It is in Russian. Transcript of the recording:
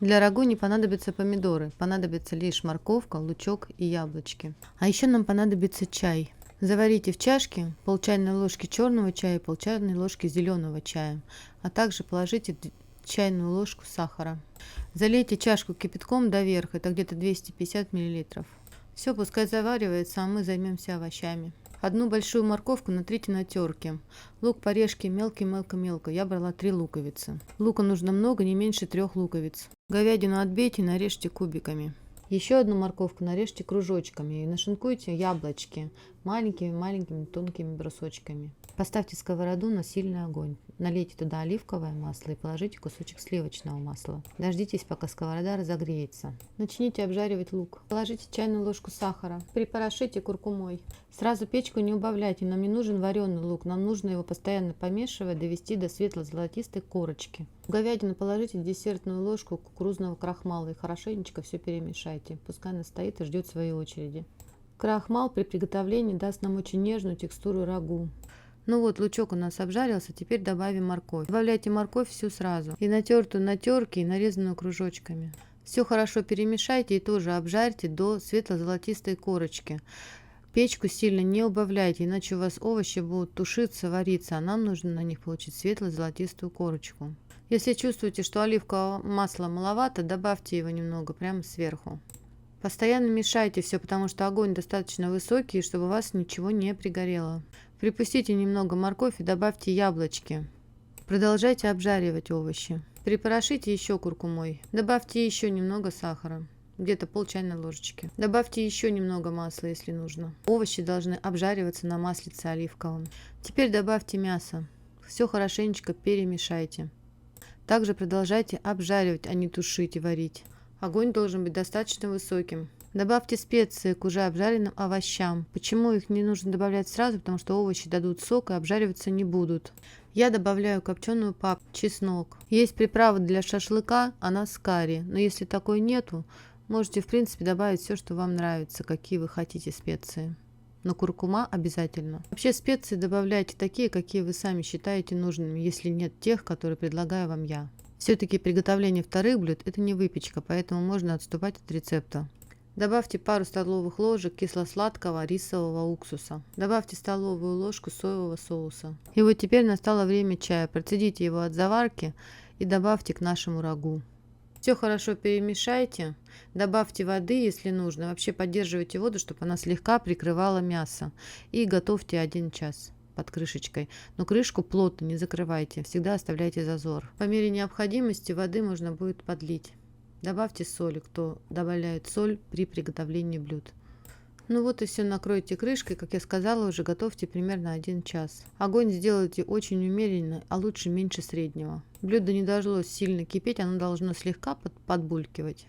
Для рагу не понадобятся помидоры, понадобится лишь морковка, лучок и яблочки. А еще нам понадобится чай. Заварите в чашке пол чайной ложки черного чая и пол чайной ложки зеленого чая, а также положите чайную ложку сахара. Залейте чашку кипятком до верха, это где-то 250 мл. Все, пускай заваривается, а мы займемся овощами. Одну большую морковку натрите на терке. Лук порежьте мелко-мелко-мелко. Я брала 3 луковицы. Лука нужно много, не меньше 3 луковиц. Говядину отбейте и нарежьте кубиками. Еще одну морковку нарежьте кружочками и нашинкуйте яблочки маленькими тонкими брусочками. Поставьте сковороду на сильный огонь. Налейте туда оливковое масло и положите кусочек сливочного масла. Дождитесь, пока сковорода разогреется. Начните обжаривать лук. Положите чайную ложку сахара. Припорошите куркумой. Сразу печку не убавляйте, нам не нужен вареный лук, нам нужно его постоянно помешивать, довести до светло-золотистой корочки. В говядину положите десертную ложку кукурузного крахмала и хорошенечко все перемешайте. Пускай она стоит и ждет своей очереди. Крахмал при приготовлении даст нам очень нежную текстуру рагу. Ну вот, лучок у нас обжарился, теперь добавим морковь. Добавляйте морковь всю сразу. И натертую на терке, и нарезанную кружочками. Все хорошо перемешайте и тоже обжарьте до светло-золотистой корочки. Печку сильно не убавляйте, иначе у вас овощи будут тушиться, вариться, а нам нужно на них получить светло-золотистую корочку. Если чувствуете, что оливкового масла маловато, добавьте его немного прямо сверху. Постоянно мешайте все, потому что огонь достаточно высокий, чтобы у вас ничего не пригорело. Припустите немного морковь и добавьте яблочки. Продолжайте обжаривать овощи. Припорошите еще куркумой. Добавьте еще немного сахара, где-то пол чайной ложечки. Добавьте еще немного масла, если нужно. Овощи должны обжариваться на маслице оливковом. Теперь добавьте мясо. Все хорошенечко перемешайте. Также продолжайте обжаривать, а не тушить и варить. Огонь должен быть достаточно высоким. Добавьте специи к уже обжаренным овощам. Почему их не нужно добавлять сразу? Потому что овощи дадут сок и обжариваться не будут. Я добавляю копченую паприку, чеснок. Есть приправа для шашлыка, она с карри. Но если такой нету, можете в принципе добавить все, что вам нравится, какие вы хотите специи. Но куркума обязательно. Вообще специи добавляйте такие, какие вы сами считаете нужными, если нет тех, которые предлагаю вам я. Все-таки приготовление вторых блюд – это не выпечка, поэтому можно отступать от рецепта. Добавьте пару столовых ложек кисло-сладкого рисового уксуса. Добавьте столовую ложку соевого соуса. И вот теперь настало время чая. Процедите его от заварки и добавьте к нашему рагу. Все хорошо перемешайте. Добавьте воды, если нужно. Вообще поддерживайте воду, чтобы она слегка прикрывала мясо. И готовьте 1 час под крышечкой. Но крышку плотно не закрывайте. Всегда оставляйте зазор. По мере необходимости воды можно будет подлить. Добавьте соли, кто добавляет соль при приготовлении блюд. Ну вот и все, накройте крышкой, как я сказала, уже готовьте примерно 1 час. Огонь сделайте очень умеренно, а лучше меньше среднего. Блюдо не должно сильно кипеть, оно должно слегка подбулькивать.